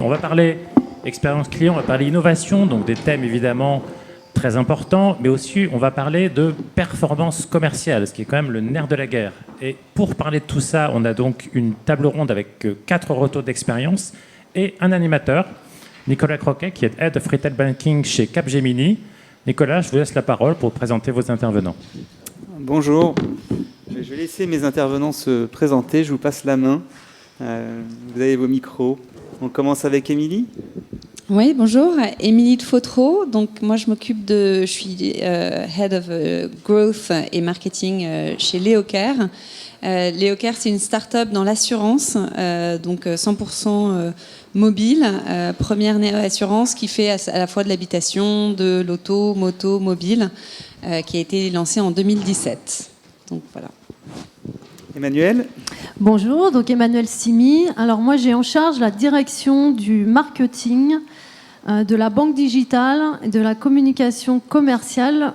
On va parler expérience client, on va parler innovation, donc des thèmes évidemment très importants, mais aussi on va parler de performance commerciale, ce qui est quand même le nerf de la guerre. Et pour parler de tout ça, on a donc une table ronde avec 4 retours d'expérience et un animateur, Nicolas Croquet, qui est Head of Retail Banking chez Capgemini. Nicolas, je vous laisse la parole pour présenter vos intervenants. Bonjour, je vais laisser mes intervenants se présenter, je vous passe la main. Vous avez vos micros. On commence avec Émilie. Oui, bonjour, Émilie de Fautreau. Donc moi, je suis Head of Growth et Marketing chez Leocare. Leocare, c'est une start-up dans l'assurance, donc 100% mobile, première assurance qui fait à la fois de l'habitation, de l'auto, moto, mobile, qui a été lancée en 2017. Donc voilà. Emmanuel. Bonjour, donc Emmanuel Simi. Alors moi j'ai en charge la direction du marketing, de la banque digitale et de la communication commerciale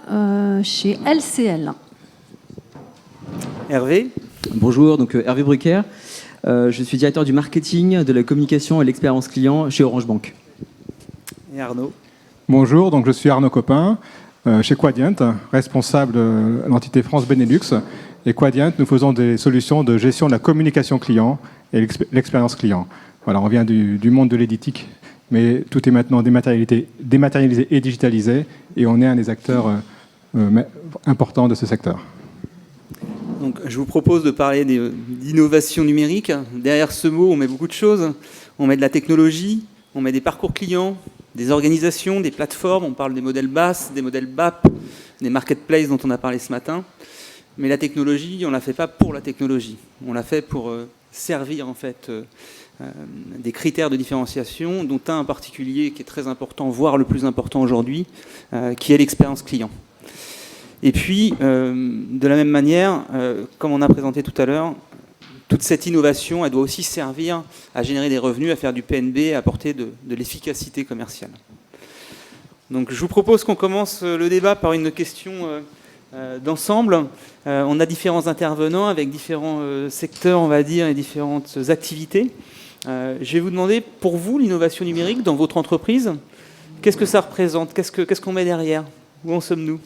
chez LCL. Hervé. Bonjour, donc Hervé Brucker. Je suis directeur du marketing, de la communication et l'expérience client chez Orange Bank. Et Arnaud. Bonjour, donc je suis Arnaud Copin, chez Quadient, responsable de l'entité France Benelux. Et Quadient, nous faisons des solutions de gestion de la communication client et l'expérience client. Voilà, on vient du monde de l'éditique, mais tout est maintenant dématérialisé et digitalisé, et on est un des acteurs importants de ce secteur. Donc, je vous propose de parler d'innovation numérique. Derrière ce mot, on met beaucoup de choses. On met de la technologie, on met des parcours clients, des organisations, des plateformes. On parle des modèles BaaS, des modèles BAP, des marketplaces dont on a parlé ce matin. Mais la technologie, on ne la fait pas pour la technologie. On la fait pour servir en fait des critères de différenciation, dont un en particulier qui est très important, voire le plus important aujourd'hui, qui est l'expérience client. Et puis, de la même manière, comme on a présenté tout à l'heure, toute cette innovation, elle doit aussi servir à générer des revenus, à faire du PNB, à apporter de l'efficacité commerciale. Donc je vous propose qu'on commence le débat par une question d'ensemble. On a différents intervenants avec différents secteurs, on va dire, et différentes activités. Je vais vous demander, pour vous, l'innovation numérique dans votre entreprise, qu'est-ce que ça représente? Qu'est-ce qu'on met derrière? Où en sommes-nous?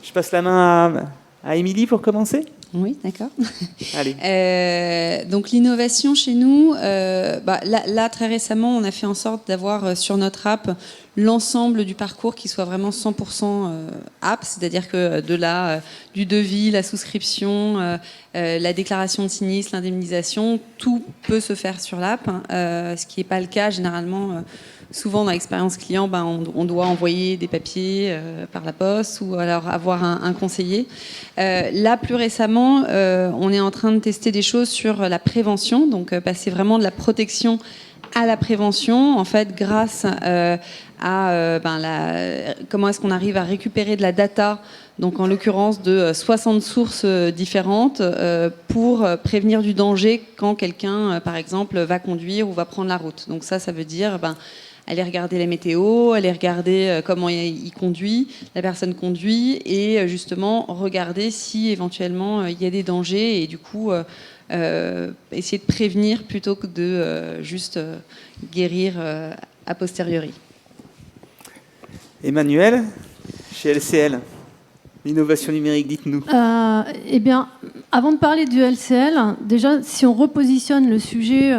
Je passe la main à Émilie pour commencer. Oui, d'accord. Allez. Donc l'innovation chez nous, là, très récemment, on a fait en sorte d'avoir sur notre app l'ensemble du parcours qui soit vraiment 100% app, c'est-à-dire que du devis, la souscription, la déclaration de sinistre, l'indemnisation, tout peut se faire sur l'app, ce qui n'est pas le cas généralement. Souvent, dans l'expérience client, on doit envoyer des papiers par la poste ou alors avoir un conseiller. Là, plus récemment, on est en train de tester des choses sur la prévention, donc passer vraiment de la protection à la prévention, en fait, grâce comment est-ce qu'on arrive à récupérer de la data, donc en l'occurrence de 60 sources différentes, pour prévenir du danger quand quelqu'un, par exemple, va conduire ou va prendre la route. Donc ça veut dire aller regarder la météo, aller regarder comment il conduit, la personne conduit, et justement regarder si éventuellement il y a des dangers, et du coup essayer de prévenir plutôt que de juste guérir a posteriori. Emmanuel, chez LCL, l'innovation numérique, dites-nous. Eh bien, avant de parler du LCL, déjà, si on repositionne le sujet...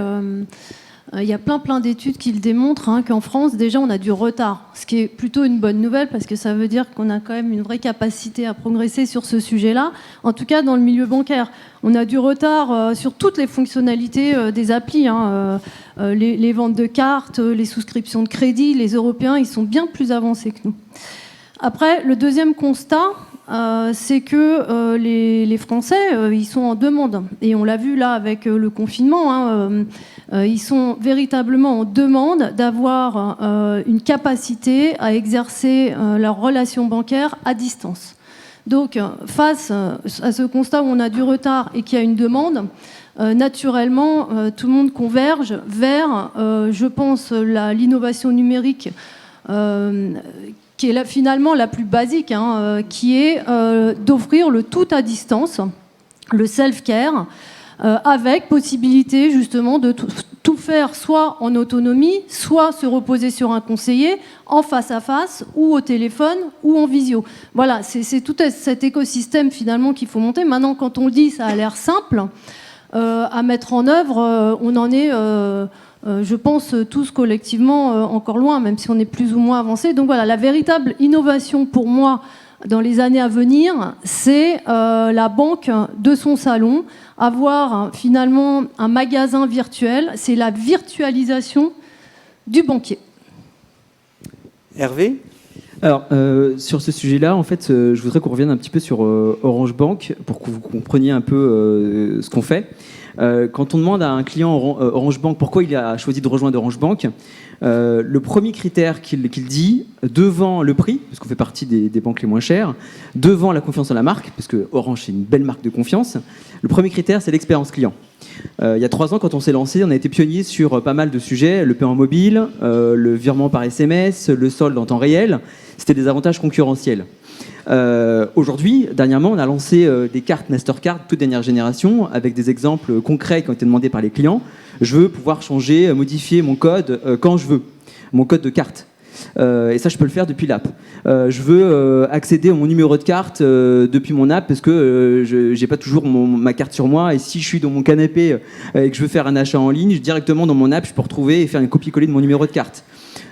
il y a plein d'études qui le démontrent, qu'en France, déjà, on a du retard. Ce qui est plutôt une bonne nouvelle, parce que ça veut dire qu'on a quand même une vraie capacité à progresser sur ce sujet-là. En tout cas, dans le milieu bancaire, on a du retard sur toutes les fonctionnalités des applis. Les ventes de cartes, les souscriptions de crédit, les Européens, ils sont bien plus avancés que nous. Après, le deuxième constat... c'est que les Français, ils sont en demande. Et on l'a vu là avec le confinement, ils sont véritablement en demande d'avoir une capacité à exercer leur relation bancaire à distance. Donc, face à ce constat où on a du retard et qu'il y a une demande, naturellement, tout le monde converge vers, je pense, l'innovation numérique qui est finalement la plus basique, qui est d'offrir le tout à distance, le self-care, avec possibilité justement de tout faire soit en autonomie, soit se reposer sur un conseiller, en face à face, ou au téléphone, ou en visio. Voilà, c'est tout cet écosystème finalement qu'il faut monter. Maintenant, quand on le dit, ça a l'air simple à mettre en œuvre. On en est, je pense, tous collectivement encore loin, même si on est plus ou moins avancé. Donc voilà, la véritable innovation pour moi, dans les années à venir, c'est la banque de son salon, avoir finalement un magasin virtuel, c'est la virtualisation du banquier. Hervé ? Alors, sur ce sujet-là, en fait, je voudrais qu'on revienne un petit peu sur Orange Bank pour que vous compreniez un peu ce qu'on fait. Quand on demande à un client Orange Bank pourquoi il a choisi de rejoindre Orange Bank, le premier critère qu'il dit, devant le prix, parce qu'on fait partie des banques les moins chères, devant la confiance en la marque, parce que Orange c'est une belle marque de confiance, le premier critère c'est l'expérience client. Il y a 3 ans, quand on s'est lancé, on a été pionnier sur pas mal de sujets, le paiement mobile, le virement par SMS, le solde en temps réel. C'était des avantages concurrentiels. Aujourd'hui, dernièrement, on a lancé des cartes Mastercard toute dernière génération avec des exemples concrets qui ont été demandés par les clients. Je veux pouvoir changer, modifier mon code quand je veux, mon code de carte. Et ça, je peux le faire depuis l'app. Je veux accéder à mon numéro de carte depuis mon app parce que je n'ai pas toujours ma carte sur moi. Et si je suis dans mon canapé et que je veux faire un achat en ligne, directement dans mon app, je peux retrouver et faire un copier-coller de mon numéro de carte.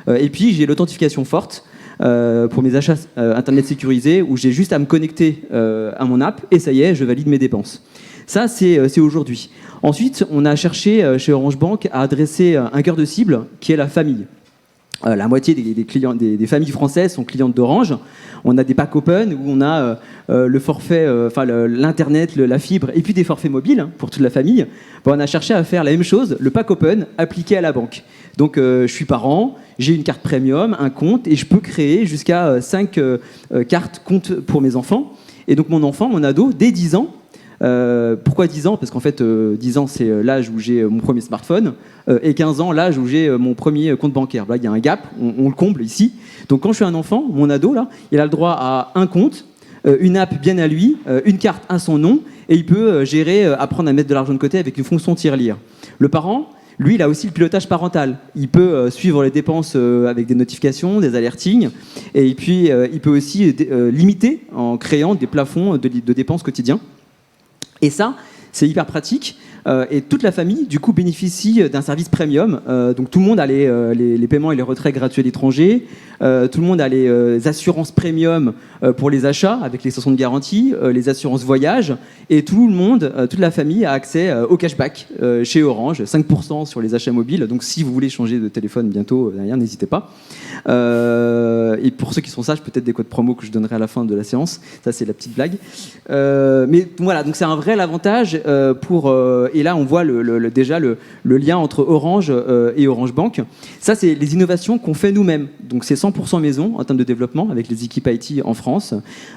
Et puis, j'ai l'authentification forte pour mes achats Internet sécurisés où j'ai juste à me connecter à mon app et ça y est, je valide mes dépenses. Ça, c'est aujourd'hui. Ensuite, on a cherché chez Orange Bank à adresser un cœur de cible qui est la famille. La moitié des clients, des familles françaises sont clientes d'Orange. On a des packs open où on a le forfait, l'internet, la fibre, et puis des forfaits mobiles pour toute la famille. Bon, on a cherché à faire la même chose, le pack open appliqué à la banque. Donc, je suis parent, j'ai une carte premium, un compte, et je peux créer jusqu'à 5 cartes compte pour mes enfants. Et donc, mon enfant, mon ado, dès 10 ans. Pourquoi 10 ans ? Parce qu'en fait, 10 ans, c'est l'âge où j'ai mon premier smartphone, et 15 ans, l'âge où j'ai mon premier compte bancaire. Là, il y a un gap, on le comble ici. Donc, quand je suis un enfant, mon ado, là, il a le droit à un compte, une app bien à lui, une carte à son nom, et il peut gérer, apprendre à mettre de l'argent de côté avec une fonction tirelire. Le parent, lui, il a aussi le pilotage parental. Il peut suivre les dépenses avec des notifications, des alertings, et puis il peut aussi limiter en créant des plafonds de dépenses quotidiens. Et ça, c'est hyper pratique. Et toute la famille, du coup, bénéficie d'un service premium. Donc, tout le monde a les paiements et les retraits gratuits à l'étranger. Tout le monde a les assurances premium pour les achats, avec l'extension de garantie, les assurances voyage. Et tout le monde, toute la famille a accès au cashback chez Orange, 5% sur les achats mobiles. Donc, si vous voulez changer de téléphone bientôt, derrière, n'hésitez pas. Et pour ceux qui sont sages, peut-être des codes promo que je donnerai à la fin de la séance. Ça, c'est la petite blague. Mais voilà, donc c'est un vrai avantage pour... et là, on voit déjà le lien entre Orange et Orange Bank. Ça, c'est les innovations qu'on fait nous-mêmes. Donc, c'est 100% maison en termes de développement avec les équipes IT en France.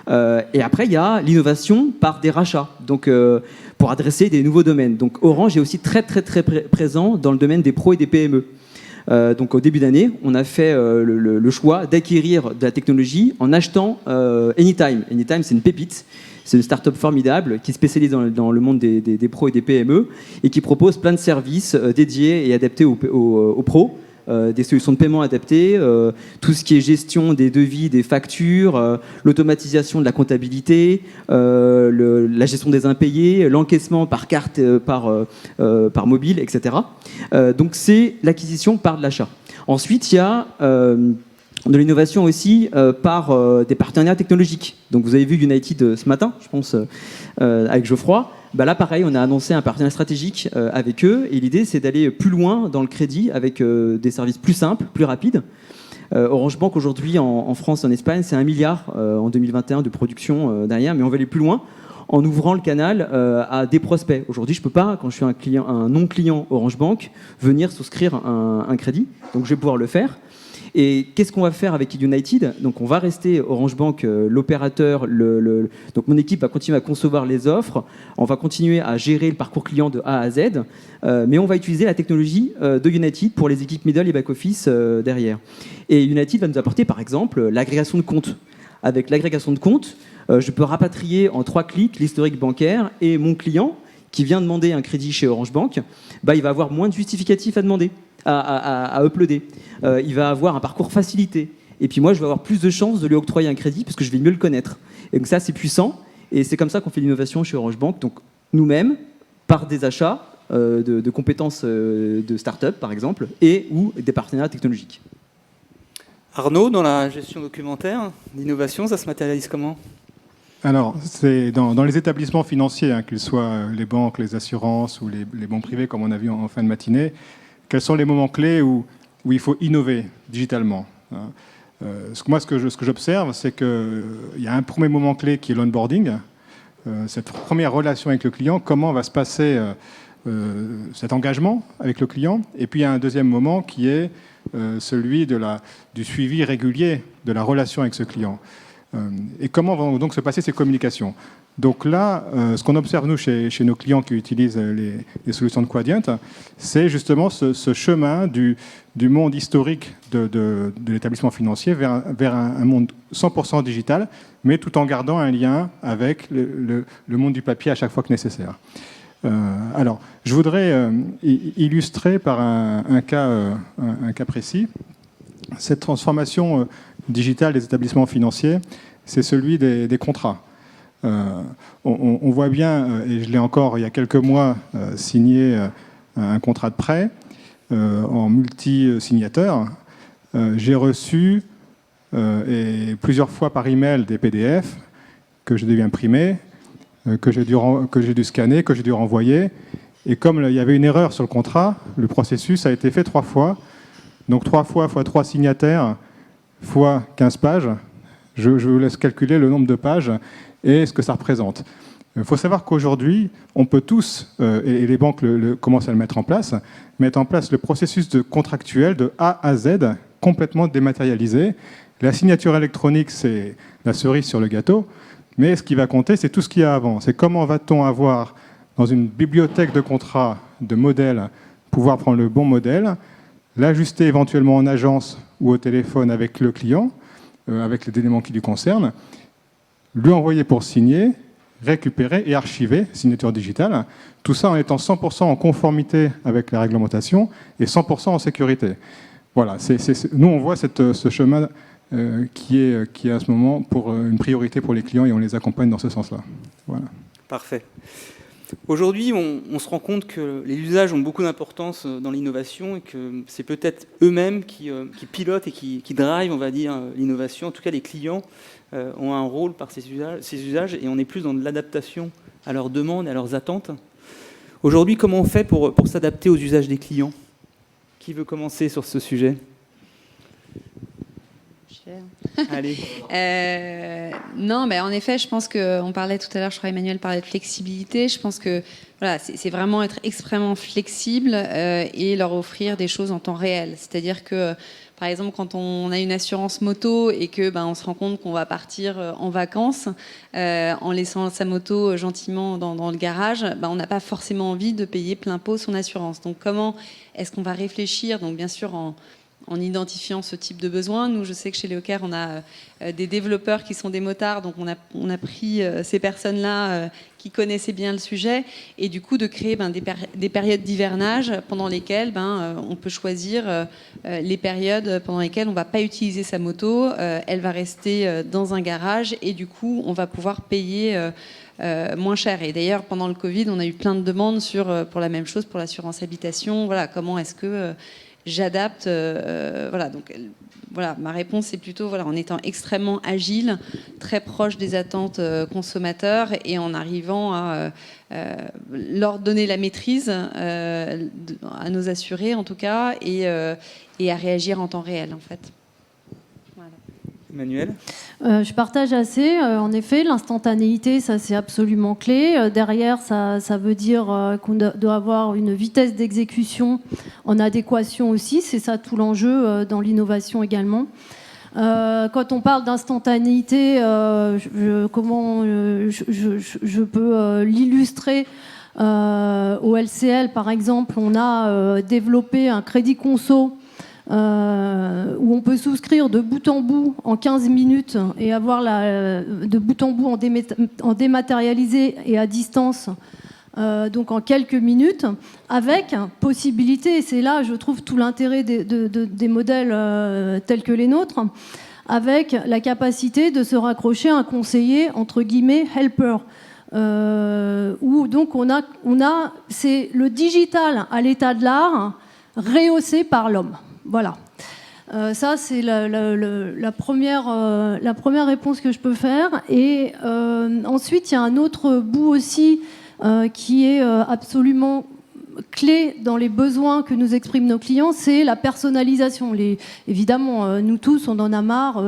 Et après, il y a l'innovation par des rachats. Donc, pour adresser des nouveaux domaines. Donc, Orange est aussi très, très, très présent dans le domaine des pros et des PME. Donc, au début d'année, on a fait le choix d'acquérir de la technologie en achetant Anytime. Anytime, c'est une pépite. C'est une start-up formidable qui est spécialisée dans le monde des pros et des PME et qui propose plein de services dédiés et adaptés aux pros. Des solutions de paiement adaptées, tout ce qui est gestion des devis, des factures, l'automatisation de la comptabilité, la gestion des impayés, l'encaissement par carte, par mobile, etc. Donc c'est l'acquisition par de l'achat. Ensuite, il y a... de l'innovation aussi par des partenaires technologiques. Donc vous avez vu United ce matin, je pense, avec Geoffroy. Bah là, pareil, on a annoncé un partenariat stratégique avec eux. Et l'idée, c'est d'aller plus loin dans le crédit avec des services plus simples, plus rapides. Orange Bank, aujourd'hui, en France et en Espagne, c'est 1 milliard en 2021 de production derrière. Mais on va aller plus loin en ouvrant le canal à des prospects. Aujourd'hui, je ne peux pas, quand je suis un non-client Orange Bank, venir souscrire un crédit. Donc, je vais pouvoir le faire. Et qu'est-ce qu'on va faire avec United ? Donc, on va rester Orange Bank, l'opérateur. Donc, mon équipe va continuer à concevoir les offres. On va continuer à gérer le parcours client de A à Z. Mais on va utiliser la technologie de United pour les équipes middle et back-office derrière. Et United va nous apporter, par exemple, l'agrégation de comptes. Avec l'agrégation de comptes, je peux rapatrier en 3 clics l'historique bancaire et mon client qui vient demander un crédit chez Orange Bank, il va avoir moins de justificatifs à demander, à uploader. Il va avoir un parcours facilité. Et puis moi, je vais avoir plus de chances de lui octroyer un crédit parce que je vais mieux le connaître. Et donc ça, c'est puissant. Et c'est comme ça qu'on fait l'innovation chez Orange Bank. Donc nous-mêmes, par des achats de compétences de start-up, par exemple, et ou des partenariats technologiques. Arnaud, dans la gestion documentaire, l'innovation, ça se matérialise comment ? Alors, c'est dans les établissements financiers, qu'ils soient les banques, les assurances ou les banques privées, comme on a vu en fin de matinée, quels sont les moments clés où il faut innover digitalement ? Moi, ce que j'observe, c'est qu'il y a un premier moment clé qui est l'onboarding, cette première relation avec le client, comment va se passer cet engagement avec le client. Et puis, il y a un deuxième moment qui est celui du suivi régulier de la relation avec ce client. Et comment vont donc se passer ces communications ? Donc là, ce qu'on observe, nous, chez nos clients qui utilisent les solutions de Quadient, c'est justement ce chemin du monde historique de l'établissement financier vers un monde 100% digital, mais tout en gardant un lien avec le monde du papier à chaque fois que nécessaire. Alors, je voudrais illustrer par un cas précis. Cette transformation digitale des établissements financiers, c'est celui des contrats. On voit bien, et je l'ai encore il y a quelques mois signé un contrat de prêt en multi-signateur. J'ai reçu plusieurs fois par email des PDF que j'ai dû imprimer, que j'ai dû scanner, que j'ai dû renvoyer. Et comme il y avait une erreur sur le contrat, le processus a été fait 3 fois. Donc 3 fois fois 3 signataires fois 15 pages. Je vous laisse calculer le nombre de pages et ce que ça représente. Il faut savoir qu'aujourd'hui, on peut tous, et les banques commencent à le mettre en place le processus contractuel de A à Z, complètement dématérialisé. La signature électronique, c'est la cerise sur le gâteau, mais ce qui va compter, c'est tout ce qu'il y a avant. C'est comment va-t-on avoir, dans une bibliothèque de contrats, de modèles, pouvoir prendre le bon modèle, l'ajuster éventuellement en agence ou au téléphone avec le client, avec les éléments qui lui concernent, lui envoyer pour signer, récupérer et archiver, signature digitale, tout ça en étant 100% en conformité avec la réglementation et 100% en sécurité. Voilà, nous on voit ce chemin qui est à ce moment pour une priorité pour les clients et on les accompagne dans ce sens-là. Voilà. Parfait. Aujourd'hui, on se rend compte que les usages ont beaucoup d'importance dans l'innovation et que c'est peut-être eux-mêmes qui pilotent et qui drivent, on va dire, l'innovation. En tout cas, les clients ont un rôle par ces usages et on est plus dans de l'adaptation à leurs demandes, à leurs attentes. Aujourd'hui, comment on fait pour s'adapter aux usages des clients ? Qui veut commencer sur ce sujet ? Allez. Non, en effet, je pense qu'on parlait tout à l'heure, je crois Emmanuel parlait de flexibilité. Je pense que voilà, c'est vraiment être extrêmement flexible et leur offrir des choses en temps réel. C'est-à-dire que, par exemple, quand on a une assurance moto et que on se rend compte qu'on va partir en vacances en laissant sa moto gentiment dans le garage, on n'a pas forcément envie de payer plein pot son assurance. Donc, comment est-ce qu'on va réfléchir ? Donc, bien sûr, en identifiant ce type de besoin. Nous, je sais que chez Leocaire, on a des développeurs qui sont des motards, donc on a pris ces personnes-là qui connaissaient bien le sujet, et du coup de créer des périodes d'hivernage pendant lesquelles on peut choisir les périodes pendant lesquelles on ne va pas utiliser sa moto, elle va rester dans un garage, et du coup, on va pouvoir payer moins cher. Et d'ailleurs, pendant le Covid, on a eu plein de demandes pour la même chose, pour l'assurance habitation. Voilà, comment est-ce que j'adapte, donc voilà, ma réponse est plutôt en étant extrêmement agile, très proche des attentes consommateurs et en arrivant à leur donner la maîtrise à nos assurés en tout cas et à réagir en temps réel en fait. Emmanuel ? Je partage assez. En effet, l'instantanéité, ça c'est absolument clé. Derrière, ça veut dire qu'on doit avoir une vitesse d'exécution en adéquation aussi. C'est ça tout l'enjeu dans l'innovation également. Quand on parle d'instantanéité, comment je peux l'illustrer au LCL, par exemple, on a développé un crédit conso où on peut souscrire de bout en bout en 15 minutes et avoir de bout en bout en dématérialisé et à distance donc en quelques minutes, avec possibilité, et c'est là, je trouve, tout l'intérêt des modèles tels que les nôtres, avec la capacité de se raccrocher à un conseiller, entre guillemets, helper. Où donc on a c'est le digital à l'état de l'art rehaussé par l'homme. Voilà. Ça, c'est la première réponse que je peux faire. Et ensuite, il y a un autre bout aussi qui est absolument clé dans les besoins que nous expriment nos clients, c'est la personnalisation. Évidemment, nous tous, on en a marre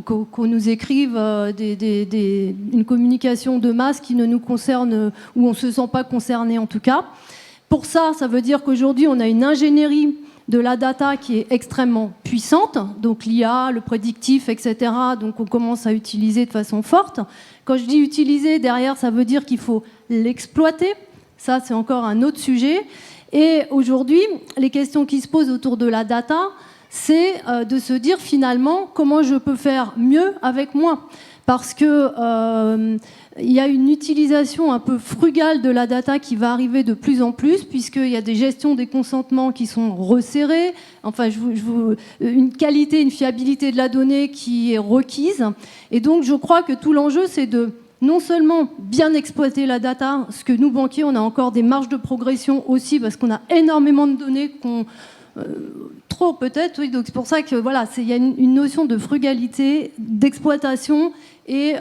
qu'on nous écrive une communication de masse qui ne nous concerne, où on ne se sent pas concerné en tout cas. Pour ça, ça veut dire qu'aujourd'hui, on a une ingénierie de la data qui est extrêmement puissante, donc l'IA, le prédictif, etc. Donc on commence à utiliser de façon forte. Quand je dis utiliser, derrière, ça veut dire qu'il faut l'exploiter. Ça, c'est encore un autre sujet. Et aujourd'hui, les questions qui se posent autour de la data, c'est de se dire finalement comment je peux faire mieux avec moins. Parce que il y a une utilisation un peu frugale de la data qui va arriver de plus en plus, puisqu'il y a des gestions des consentements qui sont resserrées, enfin, une qualité, une fiabilité de la donnée qui est requise. Et donc, je crois que tout l'enjeu, c'est de non seulement bien exploiter la data, ce que nous, banquiers, on a encore des marges de progression aussi, parce qu'on a énormément de données trop peut-être, oui, donc c'est pour ça que voilà, il y a une notion de frugalité, d'exploitation et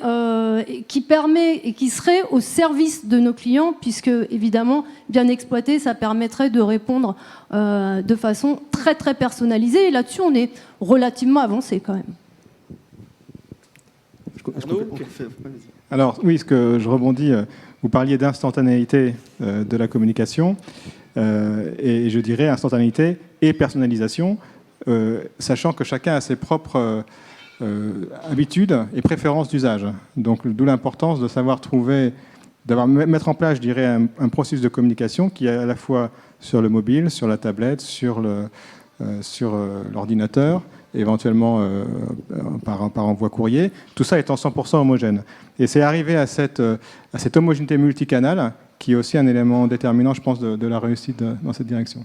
qui permet et qui serait au service de nos clients, puisque évidemment bien exploité, ça permettrait de répondre de façon très très personnalisée. Et là-dessus, on est relativement avancé quand même. Alors oui, ce que je rebondis, vous parliez d'instantanéité de la communication, et je dirais instantanéité et personnalisation, sachant que chacun a ses propres habitudes et préférences d'usage. Donc d'où l'importance de savoir mettre en place, je dirais, un processus de communication qui est à la fois sur le mobile, sur la tablette, sur l'ordinateur, éventuellement par envoi courrier, tout ça étant 100% homogène. Et c'est arrivé à cette homogénéité multicanale qui est aussi un élément déterminant, je pense, de la réussite dans cette direction.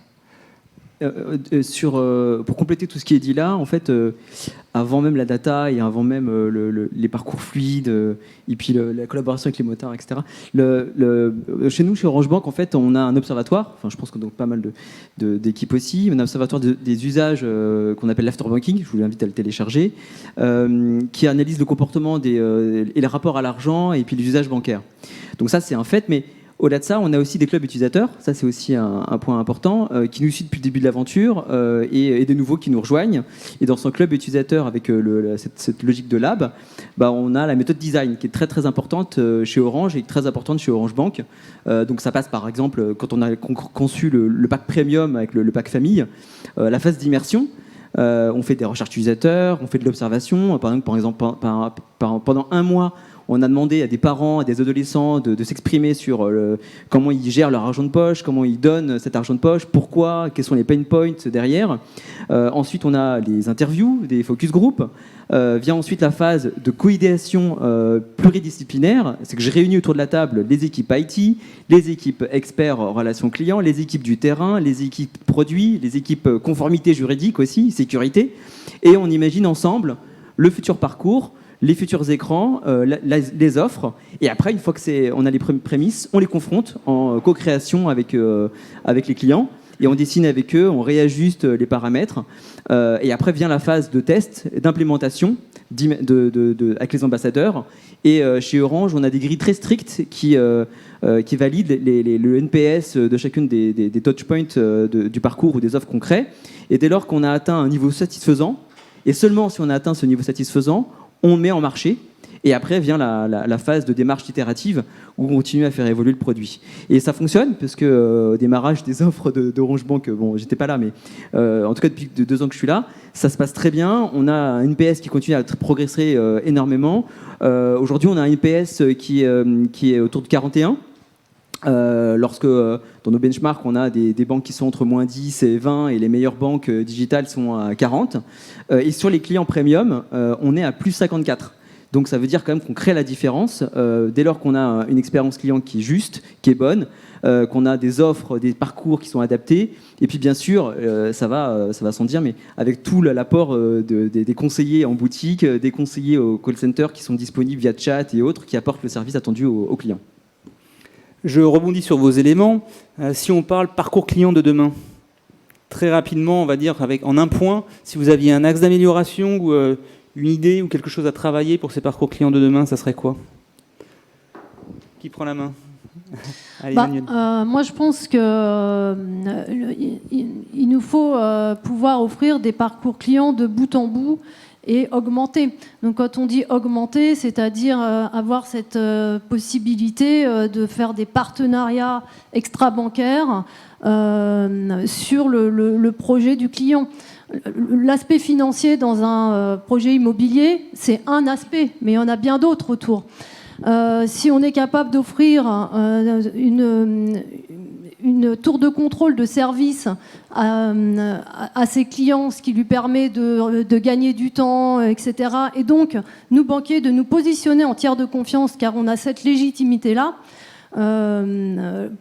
Pour compléter tout ce qui est dit là, en fait, avant même la data et avant même les parcours fluides et puis la collaboration avec les motards, etc. Chez nous, chez Orange Bank, en fait, on a un observatoire. Enfin, je pense qu'on a donc pas mal d'équipes aussi. On a un observatoire des usages qu'on appelle l'afterbanking. Je vous invite à le télécharger, qui analyse le comportement et les rapports à l'argent et puis les usages bancaires. Donc ça, c'est un fait, mais au-delà de ça, on a aussi des clubs utilisateurs, ça c'est aussi un point important, qui nous suivent depuis le début de l'aventure et des nouveaux qui nous rejoignent. Et dans son club utilisateur, avec cette logique de lab, on a la méthode design qui est très très importante chez Orange et très importante chez Orange Bank. Donc ça passe par exemple, quand on a conçu le pack premium avec le pack famille, la phase d'immersion. On fait des recherches utilisateurs, on fait de l'observation. Par exemple, pendant un mois, on a demandé à des parents, à des adolescents de s'exprimer sur comment ils gèrent leur argent de poche, comment ils donnent cet argent de poche, pourquoi, quels sont les pain points derrière. Ensuite, on a les interviews, des focus group. Vient ensuite la phase de co-idéation pluridisciplinaire. C'est que je réunis autour de la table les équipes IT, les équipes experts relations clients, les équipes du terrain, les équipes produits, les équipes conformité juridique aussi, sécurité. Et on imagine ensemble le futur parcours, les futurs écrans, les offres, et après, une fois qu'on a les prémices, on les confronte en co-création avec les clients, et on dessine avec eux, on réajuste les paramètres, et après vient la phase de test, d'implémentation avec les ambassadeurs, et chez Orange, on a des grilles très strictes qui valident le NPS de chacune des touchpoints du parcours ou des offres qu'on crée, et dès lors qu'on a atteint un niveau satisfaisant, et seulement si on a atteint ce niveau satisfaisant, on met en marché, et après vient la phase de démarche itérative où on continue à faire évoluer le produit. Et ça fonctionne, parce que au démarrage des offres d'Orange Bank, bon, j'étais pas là, mais en tout cas depuis 2 ans que je suis là, ça se passe très bien. On a un NPS qui continue à progresser énormément. Aujourd'hui, on a un NPS qui est autour de 41. Lorsque dans nos benchmarks on a des banques qui sont entre moins 10 et 20 et les meilleures banques digitales sont à 40 et sur les clients premium on est à plus 54, Donc ça veut dire quand même qu'on crée la différence dès lors qu'on a une expérience client qui est juste, qui est bonne, qu'on a des offres, des parcours qui sont adaptés. Et puis bien sûr, ça va sans dire, mais avec tout l'apport des conseillers en boutique, des conseillers au call center qui sont disponibles via chat et autres, qui apportent le service attendu aux clients. Je rebondis sur vos éléments. Si on parle parcours client de demain, très rapidement, on va dire en un point, si vous aviez un axe d'amélioration ou une idée ou quelque chose à travailler pour ces parcours clients de demain, ça serait quoi? Qui prend la main? Allez, moi, je pense qu'il nous faut pouvoir offrir des parcours clients de bout en bout et augmenter. Donc, quand on dit augmenter, c'est-à-dire avoir cette possibilité de faire des partenariats extra-bancaires sur le projet du client. L'aspect financier dans un projet immobilier, c'est un aspect, mais il y en a bien d'autres autour. Si on est capable d'offrir une tour de contrôle de service à ses clients, ce qui lui permet de gagner du temps, etc. Et donc, nous, banquiers, de nous positionner en tiers de confiance, car on a cette légitimité-là.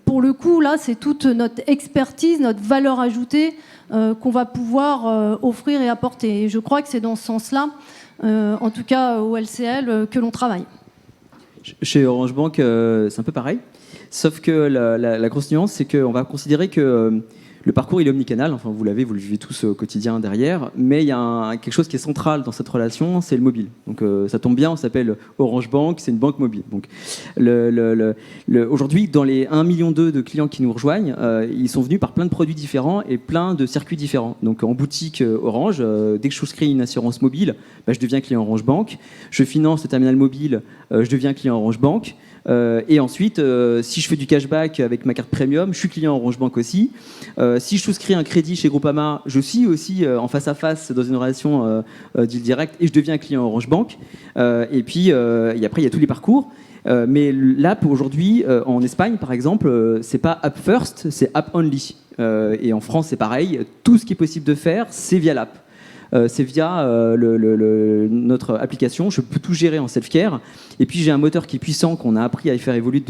Pour le coup, là, c'est toute notre expertise, notre valeur ajoutée qu'on va pouvoir offrir et apporter. Et je crois que c'est dans ce sens-là, en tout cas au LCL, que l'on travaille. Chez Orange Bank, c'est un peu pareil. Sauf que la grosse nuance, c'est qu'on va considérer que le parcours il est omnicanal. Enfin, vous le vivez tous au quotidien derrière. Mais il y a quelque chose qui est central dans cette relation, c'est le mobile. Donc ça tombe bien, on s'appelle Orange Bank, c'est une banque mobile. Donc aujourd'hui, dans les 1,2 million de clients qui nous rejoignent, ils sont venus par plein de produits différents et plein de circuits différents. Donc en boutique Orange, dès que je souscris une assurance mobile, je deviens client Orange Bank. Je finance le terminal mobile, je deviens client Orange Bank. Et ensuite, si je fais du cashback avec ma carte premium, je suis client Orange Bank aussi. Si je souscris un crédit chez Groupama, je suis aussi en face à face dans une relation deal direct et je deviens client Orange Bank. Et puis, et après, il y a tous les parcours. Mais l'app aujourd'hui, en Espagne par exemple, c'est pas app first, c'est app only. Et en France, c'est pareil. Tout ce qui est possible de faire, c'est via l'app. C'est via notre application, je peux tout gérer en self-care. Et puis j'ai un moteur qui est puissant, qu'on a appris à faire évoluer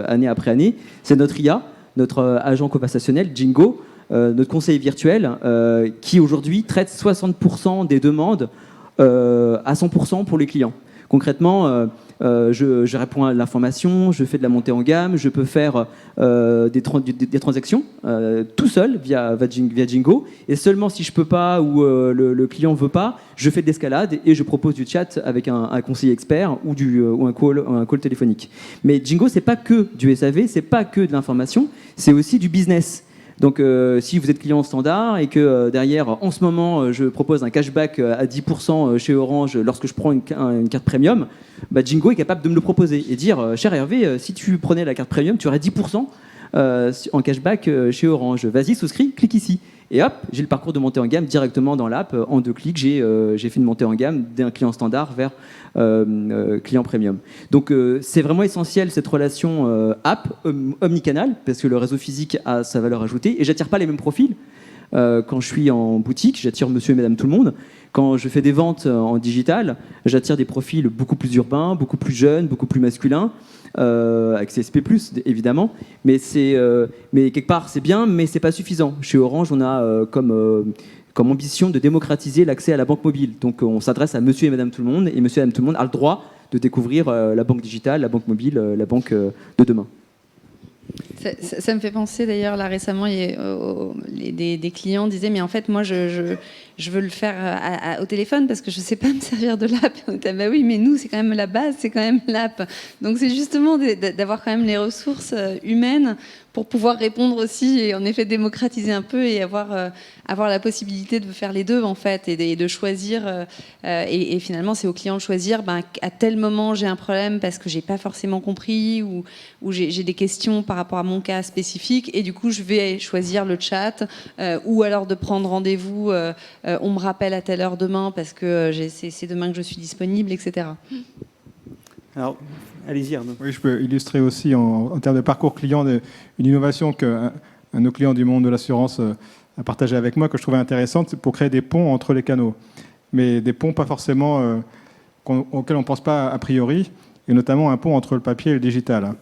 année après année. C'est notre IA, notre agent conversationnel, Jingo, notre conseiller virtuel, qui aujourd'hui traite 60% des demandes à 100% pour les clients. Concrètement, je réponds à l'information, je fais de la montée en gamme, je peux faire des transactions tout seul via Jingo. Et seulement si je peux pas ou le client veut pas, je fais de l'escalade et je propose du chat avec un conseiller expert ou un call téléphonique. Mais Jingo, c'est pas que du SAV, c'est pas que de l'information, c'est aussi du business. Donc si vous êtes client standard et que derrière, en ce moment, je propose un cashback à 10% chez Orange lorsque je prends une carte premium, Jingo est capable de me le proposer et dire « Cher Hervé, si tu prenais la carte premium, tu aurais 10% en cashback chez Orange. Vas-y, souscris, clique ici. » Et hop, j'ai le parcours de montée en gamme directement dans l'app. En 2 clics, j'ai fait une montée en gamme d'un client standard vers client premium. Donc c'est vraiment essentiel cette relation app omnicanal, parce que le réseau physique a sa valeur ajoutée et j'attire pas les mêmes profils. Quand je suis en boutique, j'attire monsieur et madame tout le monde. Quand je fais des ventes en digital, j'attire des profils beaucoup plus urbains, beaucoup plus jeunes, beaucoup plus masculins, avec CSP+, évidemment. Mais quelque part, c'est bien, mais c'est pas suffisant. Chez Orange, on a comme ambition de démocratiser l'accès à la banque mobile. Donc on s'adresse à monsieur et madame tout le monde, et monsieur et madame tout le monde a le droit de découvrir la banque digitale, la banque mobile, la banque de demain. Ça me fait penser d'ailleurs, là récemment, des clients disaient mais en fait moi je veux le faire au téléphone parce que je ne sais pas me servir de l'app. Bah oui, mais nous c'est quand même la base, c'est quand même l'app. Donc c'est justement d'avoir quand même les ressources humaines pour pouvoir répondre aussi et en effet démocratiser un peu et avoir la possibilité de faire les deux en fait et de choisir et finalement c'est au client de choisir à tel moment j'ai un problème parce que j'ai pas forcément compris ou j'ai des questions par rapport à mon cas spécifique et du coup je vais choisir le chat ou alors de prendre rendez-vous on me rappelle à telle heure demain parce que c'est demain que je suis disponible, etc. Alors, allez-y Arnaud. Oui, je peux illustrer aussi en termes de parcours client une innovation qu'un de nos clients du monde de l'assurance a partagé avec moi, que je trouvais intéressante pour créer des ponts entre les canaux. Mais des ponts pas forcément auquel on ne pense pas a priori, et notamment un pont entre le papier et le digital.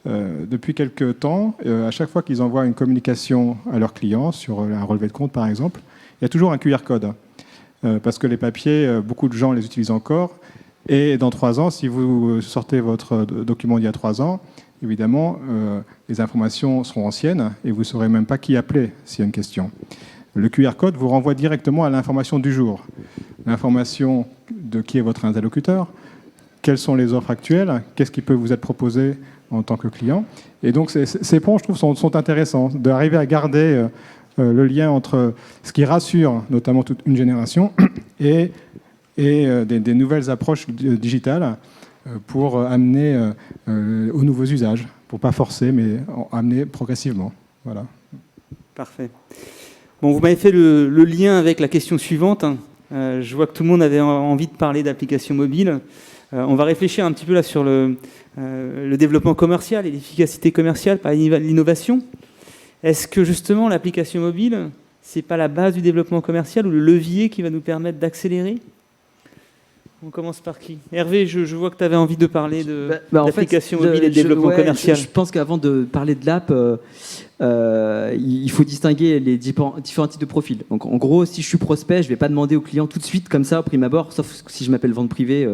Depuis quelques temps, à chaque fois qu'ils envoient une communication à leurs clients, sur un relevé de compte par exemple, il y a toujours un QR code. Parce que les papiers, beaucoup de gens les utilisent encore. Et dans 3 ans, si vous sortez votre document d'il y a 3 ans, évidemment, les informations seront anciennes et vous ne saurez même pas qui appeler s'il y a une question. Le QR code vous renvoie directement à l'information du jour. L'information de qui est votre interlocuteur, quelles sont les offres actuelles, qu'est-ce qui peut vous être proposé en tant que client. Et donc ces ponts, je trouve, sont intéressants, d'arriver à garder le lien entre ce qui rassure notamment toute une génération et des nouvelles approches digitales pour amener aux nouveaux usages, pour ne pas forcer, mais amener progressivement. Voilà. Parfait. Bon, vous m'avez fait le lien avec la question suivante. Je vois que tout le monde avait envie de parler d'applications mobiles. On va réfléchir un petit peu là sur le développement commercial et l'efficacité commerciale par l'innovation. Est-ce que justement l'application mobile, c'est pas la base du développement commercial ou le levier qui va nous permettre d'accélérer ? On commence par qui ? Hervé, je vois que tu avais envie de parler d'application mobile et de développement commercial. Je pense qu'avant de parler de l'app, il faut distinguer les différents types de profils. Donc, en gros, si je suis prospect, je ne vais pas demander au client tout de suite, comme ça, au prime abord, sauf si je m'appelle vente privée,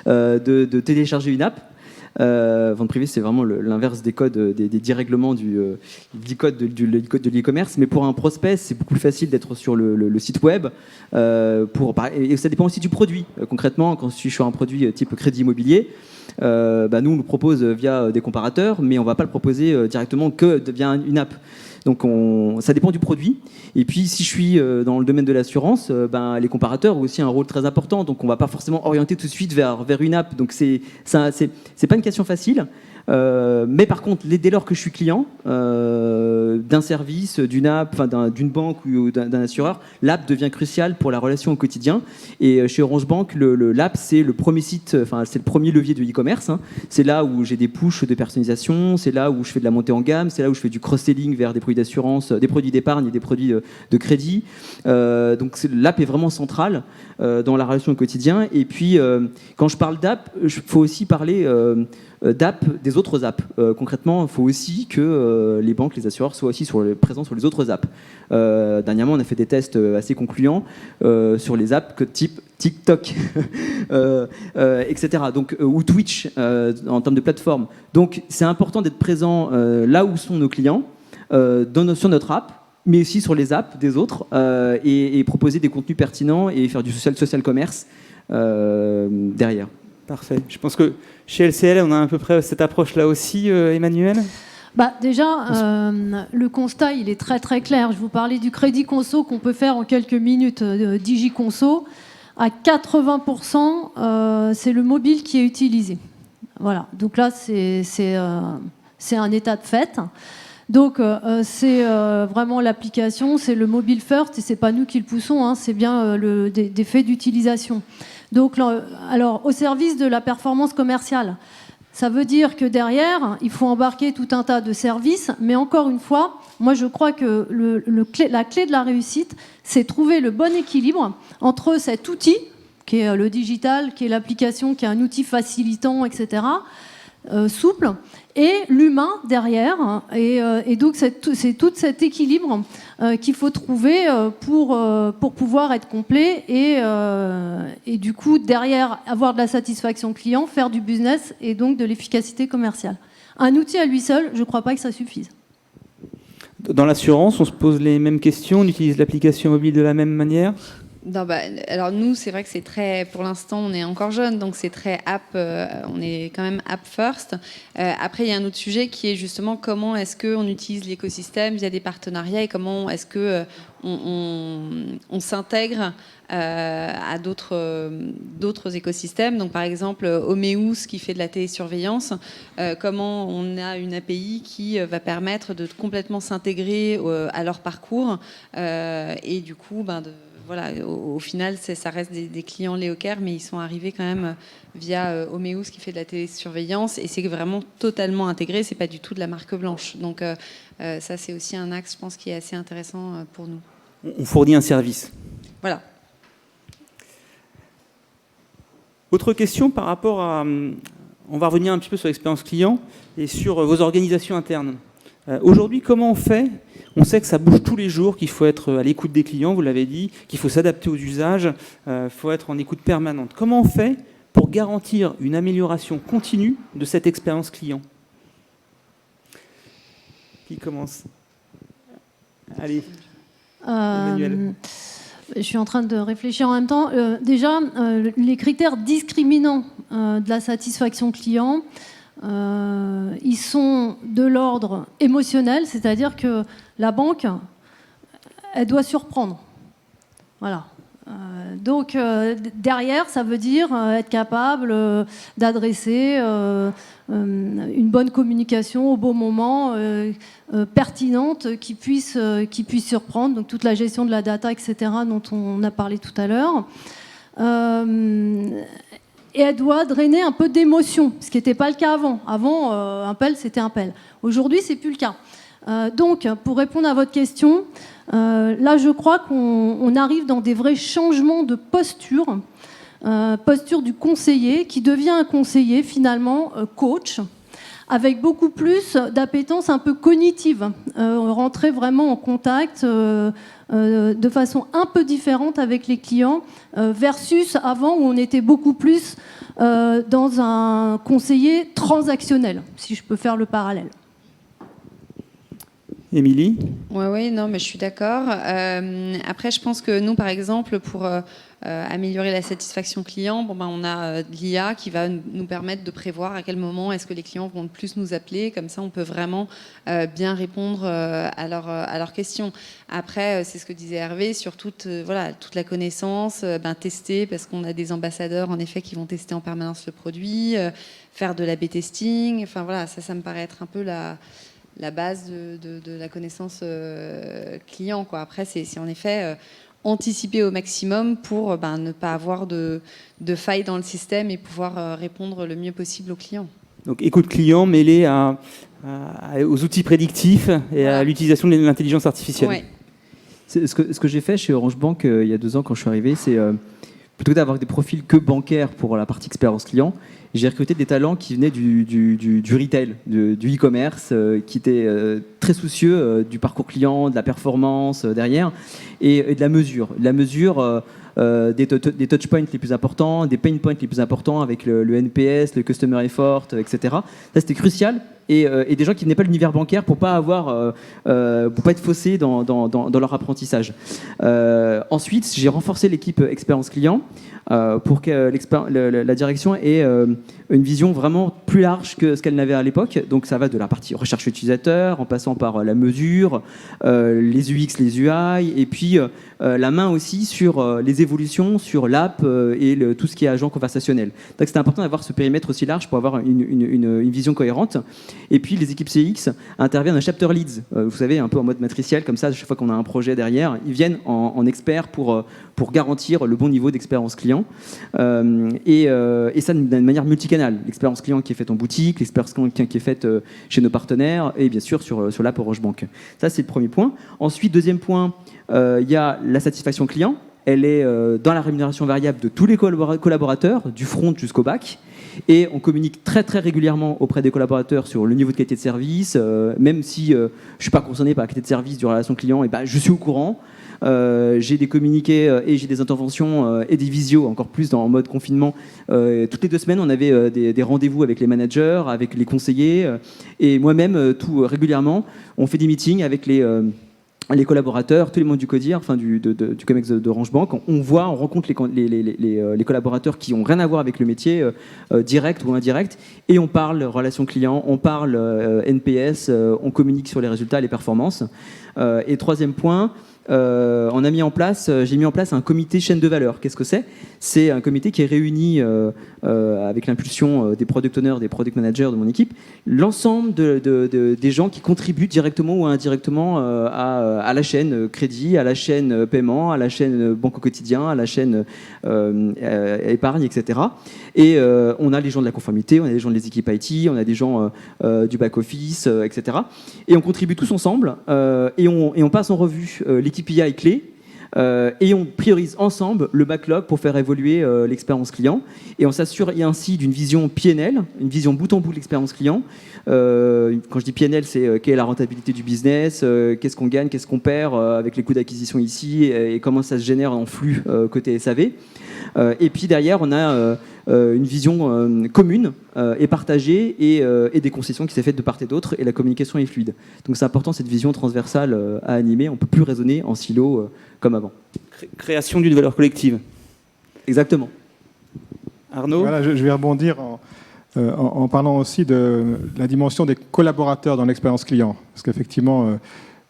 de télécharger une app. Vente privée, c'est vraiment l'inverse des codes, des règlements du code de l'e-commerce. Mais pour un prospect, c'est beaucoup plus facile d'être sur le site web. Et ça dépend aussi du produit. Concrètement, quand je suis sur un produit type crédit immobilier, nous, on le propose via des comparateurs, mais on ne va pas le proposer directement que via une app. Donc ça dépend du produit. Et puis si je suis dans le domaine de l'assurance, les comparateurs ont aussi un rôle très important. Donc on ne va pas forcément orienter tout de suite vers une app. Donc c'est pas une question facile. Mais par contre, dès lors que je suis client d'un service, d'une app, d'une banque ou d'un assureur, l'app devient cruciale pour la relation au quotidien. Et chez Orange Bank, l'app, c'est le premier site, c'est le premier levier de e-commerce. C'est là où j'ai des pushs de personnalisation, c'est là où je fais de la montée en gamme, c'est là où je fais du cross-selling vers des produits d'assurance, des produits d'épargne et des produits de crédit. Donc l'app est vraiment centrale dans la relation au quotidien. Et puis, quand je parle d'app, il faut aussi parler d'app des autres apps. Concrètement, il faut aussi que les banques, les assureurs soient aussi présents sur les autres apps. Dernièrement, on a fait des tests assez concluants sur les apps type TikTok, etc. Donc, ou Twitch en termes de plateforme. Donc, c'est important d'être présent là où sont nos clients, sur notre app, mais aussi sur les apps des autres, et proposer des contenus pertinents et faire du social commerce derrière. Parfait. Je pense que chez LCL, on a à peu près cette approche-là aussi, Emmanuel. Déjà, le constat, il est très très clair. Je vous parlais du crédit conso qu'on peut faire en quelques minutes, DigiConso. À 80%, c'est le mobile qui est utilisé. Voilà. Donc là, c'est un état de fait. Donc c'est vraiment l'application, c'est le mobile first, et c'est pas nous qui le poussons, c'est bien des faits d'utilisation. Donc, alors, au service de la performance commerciale, ça veut dire que derrière, il faut embarquer tout un tas de services. Mais encore une fois, moi, je crois que la clé de la réussite, c'est trouver le bon équilibre entre cet outil, qui est le digital, qui est l'application, qui est un outil facilitant, etc., souple, et l'humain derrière. Et donc, c'est tout cet équilibre qu'il faut trouver pour pouvoir être complet et du coup, derrière, avoir de la satisfaction client, faire du business et donc de l'efficacité commerciale. Un outil à lui seul, je ne crois pas que ça suffise. Dans l'assurance, on se pose les mêmes questions, on utilise l'application mobile de la même manière ? Non, alors nous, c'est vrai que c'est très, pour l'instant, on est encore jeune, donc c'est très app, on est quand même app first. Après, il y a un autre sujet qui est justement comment est-ce qu'on utilise l'écosystème via des partenariats et comment est-ce que on s'intègre à d'autres écosystèmes. Donc, par exemple, Omeus qui fait de la télésurveillance, comment on a une API qui va permettre de complètement s'intégrer à leur parcours et du coup, voilà, au final, ça reste des clients Leocare, mais ils sont arrivés quand même via Omeus qui fait de la télésurveillance et c'est vraiment totalement intégré, c'est pas du tout de la marque blanche. Donc ça, c'est aussi un axe, je pense, qui est assez intéressant pour nous. On fournit un service. Voilà. Autre question par rapport à... On va revenir un petit peu sur l'expérience client et sur vos organisations internes. Aujourd'hui, comment on fait? On sait que ça bouge tous les jours, qu'il faut être à l'écoute des clients, vous l'avez dit, qu'il faut s'adapter aux usages, il faut être en écoute permanente. Comment on fait pour garantir une amélioration continue de cette expérience client? Qui commence? Allez, Emmanuel. Je suis en train de réfléchir en même temps. Déjà, les critères discriminants de la satisfaction client, ils sont de l'ordre émotionnel, c'est-à-dire que la banque, elle doit surprendre. Voilà. Donc, derrière, ça veut dire être capable d'adresser une bonne communication au bon moment, pertinente, qui puisse surprendre. Donc, toute la gestion de la data, etc., dont on a parlé tout à l'heure. Et elle doit drainer un peu d'émotion, ce qui n'était pas le cas avant. Avant, un PEL, c'était un PEL. Aujourd'hui, c'est plus le cas. Donc, pour répondre à votre question, là, je crois qu'on arrive dans des vrais changements de posture, posture du conseiller, qui devient un conseiller, finalement, coach, avec beaucoup plus d'appétence un peu cognitive, rentrer vraiment en contact de façon un peu différente avec les clients, versus avant où on était beaucoup plus dans un conseiller transactionnel, si je peux faire le parallèle. Émilie? Oui, non, mais je suis d'accord. Après, je pense que nous, par exemple, pour améliorer la satisfaction client, on a l'IA qui va nous permettre de prévoir à quel moment est-ce que les clients vont le plus nous appeler. Comme ça, on peut vraiment bien répondre à leurs questions. Après, c'est ce que disait Hervé, sur toute la connaissance, tester, parce qu'on a des ambassadeurs, en effet, qui vont tester en permanence le produit, faire de l'A/B testing. Enfin, voilà, ça me paraît être un peu la base de la connaissance client, quoi. Après, c'est en effet anticiper au maximum pour ne pas avoir de failles dans le système et pouvoir répondre le mieux possible aux clients. Donc écoute client mêlée aux outils prédictifs et à l'utilisation de l'intelligence artificielle. Ouais. Ce que j'ai fait chez Orange Bank il y a 2 ans quand je suis arrivé, c'est plutôt d'avoir des profils que bancaires pour la partie expérience client. J'ai recruté des talents qui venaient du retail, du e-commerce, qui étaient très soucieux du parcours client, de la performance derrière, et de la mesure. Des touch points les plus importants, des pain points les plus importants avec le NPS, le customer effort, etc. Ça, c'était crucial. Et des gens qui venaient pas de l'univers bancaire pour pas être faussés dans leur apprentissage. Ensuite, j'ai renforcé l'équipe expérience client pour que la direction ait une vision vraiment plus large que ce qu'elle n'avait à l'époque. Donc ça va de la partie recherche utilisateur, en passant par la mesure, les UX, les UI, et puis la main aussi sur les évolutions, sur l'app et tout ce qui est agent conversationnel. Donc c'était important d'avoir ce périmètre aussi large pour avoir une vision cohérente. Et puis les équipes CX interviennent en chapter leads, vous savez, un peu en mode matriciel, comme ça, chaque fois qu'on a un projet derrière, ils viennent en experts pour garantir le bon niveau d'expérience client. Et ça d'une manière multicanale. L'expérience client qui est faite en boutique, l'expérience client qui est faite chez nos partenaires, et bien sûr sur l'app Orange Bank. Ça, c'est le premier point. Ensuite, deuxième point, il y a la satisfaction client. Elle est dans la rémunération variable de tous les collaborateurs, du front jusqu'au back. Et on communique très très régulièrement auprès des collaborateurs sur le niveau de qualité de service. Même si je ne suis pas concerné par la qualité de service du relation client, et je suis au courant. J'ai des communiqués et j'ai des interventions et des visios, encore plus en mode confinement. Toutes les 2 semaines, on avait des rendez-vous avec les managers, avec les conseillers. Et moi-même, régulièrement, on fait des meetings avec les collaborateurs, tous les membres du CODIR, enfin du COMEX d'Orange Bank. On rencontre les collaborateurs qui n'ont rien à voir avec le métier, direct ou indirect, et on parle relations clients, on parle NPS, on communique sur les résultats, les performances. Et troisième point, j'ai mis en place un comité chaîne de valeur. Qu'est-ce que c'est ? C'est un comité qui est réuni avec l'impulsion des product owners, des product managers de mon équipe, l'ensemble des gens qui contribuent directement ou indirectement à la chaîne crédit, à la chaîne paiement, à la chaîne banque au quotidien, à la chaîne épargne, etc. Et on a les gens de la conformité, on a les gens des équipes IT, on a des gens du back-office, etc. Et on contribue tous ensemble et on passe en revue l'équipe IA est clé. et on priorise ensemble le backlog pour faire évoluer l'expérience client. Et on s'assure ainsi d'une vision PNL, une vision bout en bout de l'expérience client. Quand je dis PNL, c'est quelle est la rentabilité du business, qu'est-ce qu'on gagne, qu'est-ce qu'on perd avec les coûts d'acquisition ici, et comment ça se génère en flux côté SAV. Et puis derrière, on a une vision commune et partagée et des concessions qui s'est faites de part et d'autre, et la communication est fluide. Donc c'est important, cette vision transversale à animer. On ne peut plus raisonner en silo comme avant. Création d'une valeur collective. Exactement. Arnaud ? Voilà, je vais rebondir en parlant aussi de la dimension des collaborateurs dans l'expérience client. Parce qu'effectivement,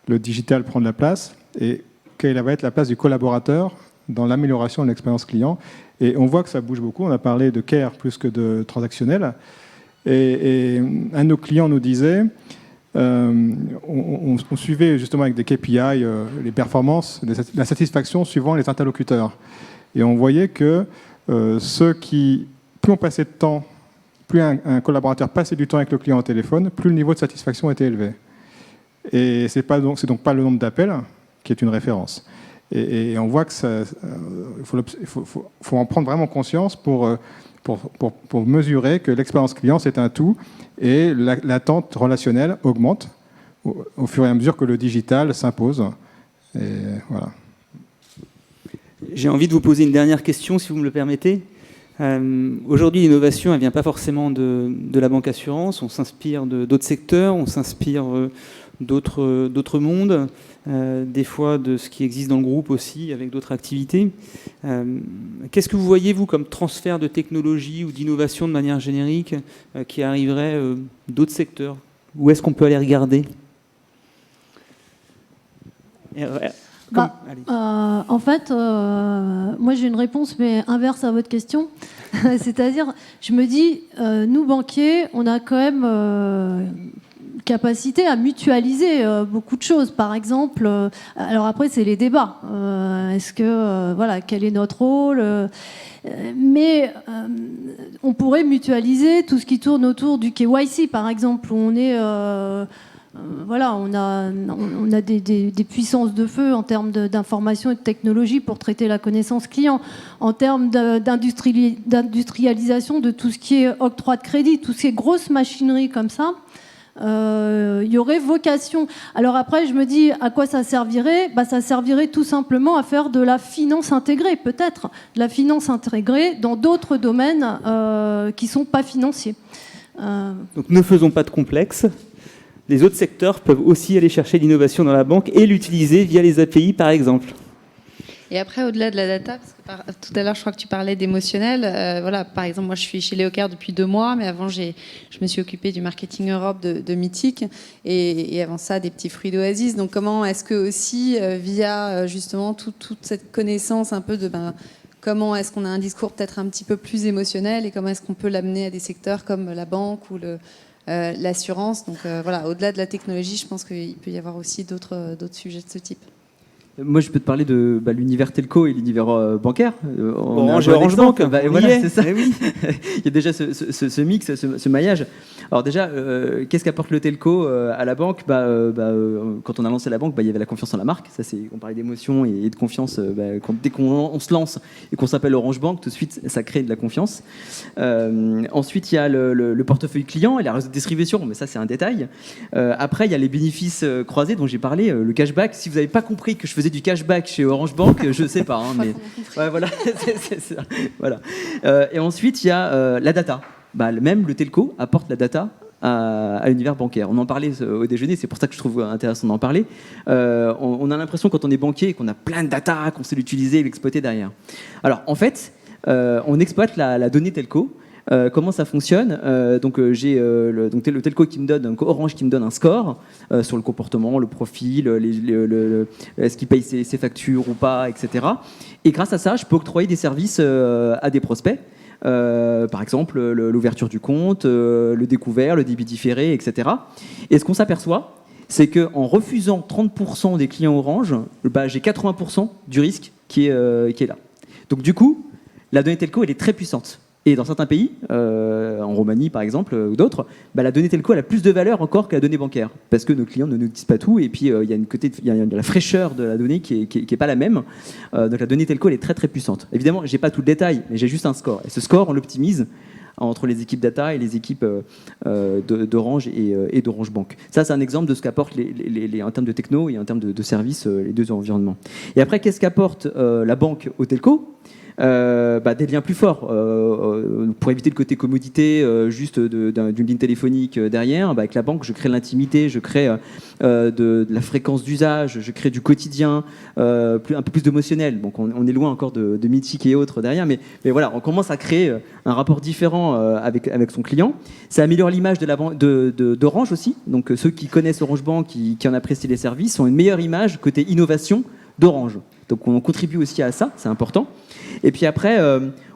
le digital prend de la place. Et quelle va être la place du collaborateur dans l'amélioration de l'expérience client? Et on voit que ça bouge beaucoup. On a parlé de care plus que de transactionnel. Et un de nos clients nous disait, on suivait justement avec des KPI les performances, la satisfaction suivant les interlocuteurs. Et on voyait que ceux qui, plus on passait de temps, plus un collaborateur passait du temps avec le client au téléphone, plus le niveau de satisfaction était élevé. Et c'est donc pas le nombre d'appels qui est une référence. Et on voit que il faut en prendre vraiment conscience pour mesurer que l'expérience client, c'est un tout, et l'attente relationnelle augmente au fur et à mesure que le digital s'impose. Et voilà. J'ai envie de vous poser une dernière question, si vous me le permettez. Aujourd'hui, l'innovation, elle ne vient pas forcément de la banque assurance. On s'inspire d'autres secteurs, on s'inspire d'autres mondes, des fois de ce qui existe dans le groupe aussi, avec d'autres activités. Qu'est-ce que vous voyez, vous, comme transfert de technologie ou d'innovation de manière générique qui arriverait d'autres secteurs? Où est-ce qu'on peut aller regarder? En fait, moi j'ai une réponse mais inverse à votre question. C'est-à-dire, je me dis, nous banquiers, on a quand même capacité à mutualiser beaucoup de choses. Par exemple, alors après c'est les débats. Est-ce que voilà, quel est notre rôle? Mais on pourrait mutualiser tout ce qui tourne autour du KYC, par exemple, où on est voilà, on a des puissances de feu en termes d'information et de technologie pour traiter la connaissance client, en termes d'industrialisation de tout ce qui est octroi de crédit, toutes ces grosses machineries comme ça. Il y aurait vocation. Alors après, je me dis à quoi ça servirait? Ça servirait tout simplement à faire de la finance intégrée, peut-être, de la finance intégrée dans d'autres domaines qui ne sont pas financiers. Donc ne faisons pas de complexe. Les autres secteurs peuvent aussi aller chercher l'innovation dans la banque et l'utiliser via les API, par exemple. Et après, au-delà de la data, parce que tout à l'heure, je crois que tu parlais d'émotionnel. Voilà, par exemple, moi, je suis chez Léocard depuis 2 mois, mais avant, je me suis occupée du marketing Europe de Mythique, et avant ça, des petits fruits d'Oasis. Donc, comment est-ce que aussi, via justement toute cette connaissance un peu de comment est-ce qu'on a un discours peut-être un petit peu plus émotionnel, et comment est-ce qu'on peut l'amener à des secteurs comme la banque ou l'assurance. Donc voilà, au-delà de la technologie, je pense qu'il peut y avoir aussi d'autres sujets de ce type. Moi, je peux te parler de l'univers telco et l'univers bancaire. Orange Bank, voilà, c'est ça. Oui. Il y a déjà ce mix, ce maillage. Alors déjà, qu'est-ce qu'apporte le telco à la banque? Quand on a lancé la banque, il y avait la confiance en la marque. Ça, on parlait d'émotion et de confiance. Dès qu'on se lance et qu'on s'appelle Orange Bank, tout de suite, ça crée de la confiance. Ensuite, il y a le portefeuille client et la réseau de distribution, mais ça, c'est un détail. Après, il y a les bénéfices croisés dont j'ai parlé, le cashback. Si vous n'avez pas compris que je faisais du cashback chez Orange Bank, je ne sais pas. Mais ouais, voilà, c'est ça. Voilà. Et ensuite, il y a la data. Même le telco apporte la data à l'univers bancaire. On en parlait au déjeuner, c'est pour ça que je trouve intéressant d'en parler. On a l'impression quand on est banquier qu'on a plein de data, qu'on sait l'utiliser et l'exploiter derrière. Alors en fait, on exploite la donnée telco. Comment ça fonctionne? J'ai le telco qui me donne, donc Orange qui me donne un score sur le comportement, le profil, est-ce qu'il paye ses factures ou pas, etc. Et grâce à ça, je peux octroyer des services à des prospects. Par exemple, l'ouverture du compte, le découvert, le débit différé, etc. Et ce qu'on s'aperçoit, c'est qu'en refusant 30% des clients Orange, j'ai 80% du risque qui est là. Donc du coup, la donnée telco, elle est très puissante. Et dans certains pays, en Roumanie par exemple, ou d'autres, la donnée telco elle a plus de valeur encore que la donnée bancaire, parce que nos clients ne nous disent pas tout, et puis il y a de la fraîcheur de la donnée qui est pas la même. Donc la donnée telco elle est très très puissante. Évidemment, j'ai pas tout le détail, mais j'ai juste un score. Et ce score, on l'optimise entre les équipes data et les équipes d'Orange et d'Orange Bank. Ça, c'est un exemple de ce qu'apportent en termes de techno et en termes de services les deux environnements. Et après, qu'est-ce qu'apporte la banque au telco ? Des liens plus forts pour éviter le côté commodité juste d'une ligne téléphonique derrière. Avec la banque, je crée l'intimité, je crée de la fréquence d'usage, je crée du quotidien, un peu plus d'émotionnel. Donc on est loin encore de mythique et autres derrière, mais voilà, on commence à créer un rapport différent avec son client. Ça améliore l'image d'Orange aussi. Donc ceux qui connaissent Orange Bank, qui en apprécient les services, ont une meilleure image côté innovation d'Orange. Donc on contribue aussi à ça, c'est important. Et puis après,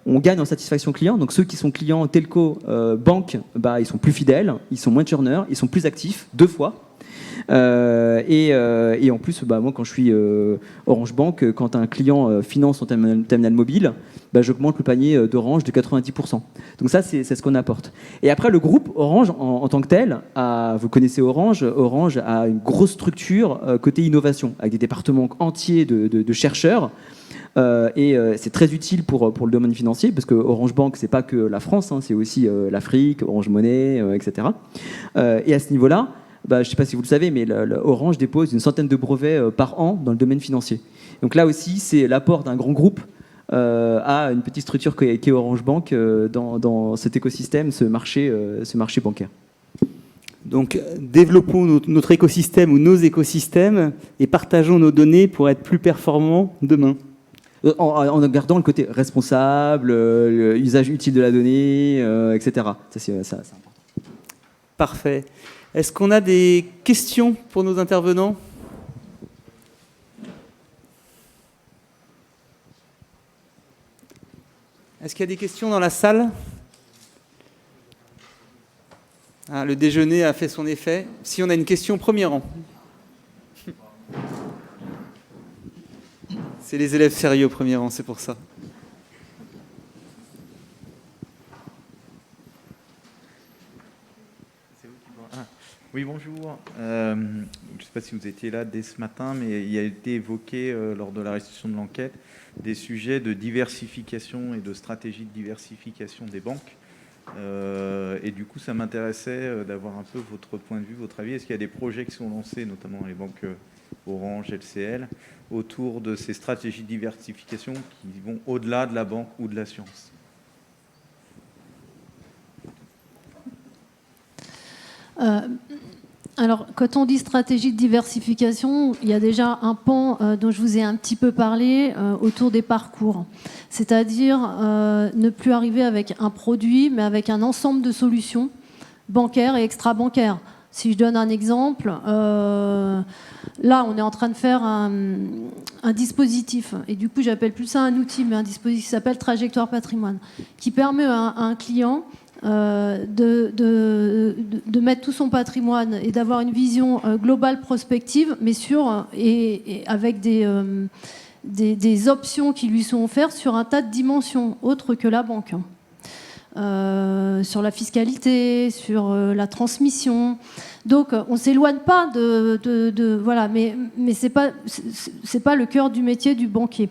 on gagne en satisfaction client. Donc ceux qui sont clients telco, banque, ils sont plus fidèles, ils sont moins churneurs, ils sont plus actifs, 2 fois. Et en plus, moi quand je suis Orange Bank, quand un client finance son terminal mobile, j'augmente le panier d'Orange de 90%. Donc ça, c'est ce qu'on apporte. Et après, le groupe Orange en tant que tel, vous connaissez Orange a une grosse structure côté innovation, avec des départements entiers de chercheurs. C'est très utile pour le domaine financier, parce que Orange Bank, c'est pas que la France, c'est aussi l'Afrique, Orange Money, etc. Et à ce niveau-là, je ne sais pas si vous le savez, mais Orange dépose une centaine de brevets par an dans le domaine financier. Donc là aussi, c'est l'apport d'un grand groupe à une petite structure qu'est Orange Bank dans cet écosystème, ce marché bancaire. Donc, développons notre écosystème ou nos écosystèmes et partageons nos données pour être plus performants demain. En gardant le côté responsable, l'usage utile de la donnée, etc. Ça, c'est important. Parfait. Est-ce qu'on a des questions pour nos intervenants ? Est-ce qu'il y a des questions dans la salle ? Le déjeuner a fait son effet. Si on a une question, premier rang. C'est les élèves sérieux au premier rang, c'est pour ça. Oui, bonjour. Je ne sais pas si vous étiez là dès ce matin, mais il a été évoqué lors de la restitution de l'enquête des sujets de diversification et de stratégie de diversification des banques. Et du coup, ça m'intéressait d'avoir un peu votre point de vue, votre avis. Est-ce qu'il y a des projets qui sont lancés, notamment les banques Orange, LCL, autour de ces stratégies de diversification qui vont au-delà de la banque ou de l'assurance ? Alors, quand on dit stratégie de diversification, il y a déjà un pan dont je vous ai un petit peu parlé autour des parcours. C'est-à-dire ne plus arriver avec un produit, mais avec un ensemble de solutions bancaires et extra-bancaires. Si je donne un exemple, là, on est en train de faire un dispositif, et du coup, j'appelle plus ça un outil, mais un dispositif qui s'appelle Trajectoire Patrimoine, qui permet à un client de mettre tout son patrimoine et d'avoir une vision globale prospective, mais et avec des options qui lui sont offertes sur un tas de dimensions autres que la banque. Sur la fiscalité, sur la transmission. Donc, on ne s'éloigne pas voilà, mais c'est pas le cœur du métier du banquier.